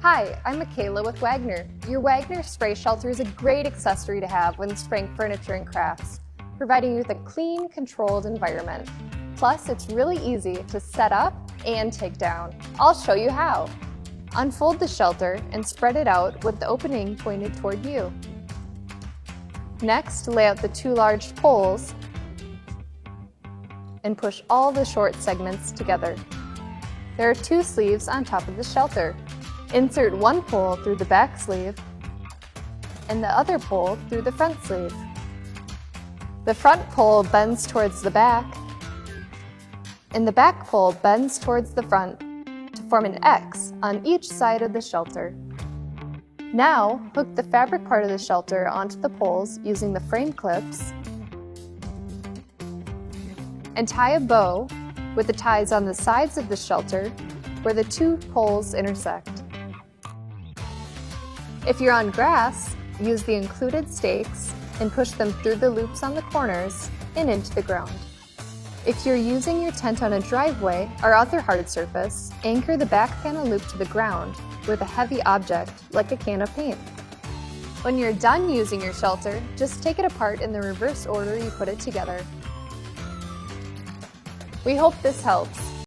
Hi, I'm Michaela with Wagner. Your Wagner spray shelter is a great accessory to have when spraying furniture and crafts, providing you with a clean, controlled environment. Plus, it's really easy to set up and take down. I'll show you how. Unfold the shelter and spread it out with the opening pointed toward you. Next, lay out the two large poles and push all the short segments together. There are two sleeves on top of the shelter. Insert one pole through the back sleeve and the other pole through the front sleeve. The front pole bends towards the back and the back pole bends towards the front to form an X on each side of the shelter. Now, hook the fabric part of the shelter onto the poles using the frame clips and tie a bow with the ties on the sides of the shelter where the two poles intersect. If you're on grass, use the included stakes and push them through the loops on the corners and into the ground. If you're using your tent on a driveway or other hard surface, anchor the back panel loop to the ground with a heavy object like a can of paint. When you're done using your shelter, just take it apart in the reverse order you put it together. We hope this helps.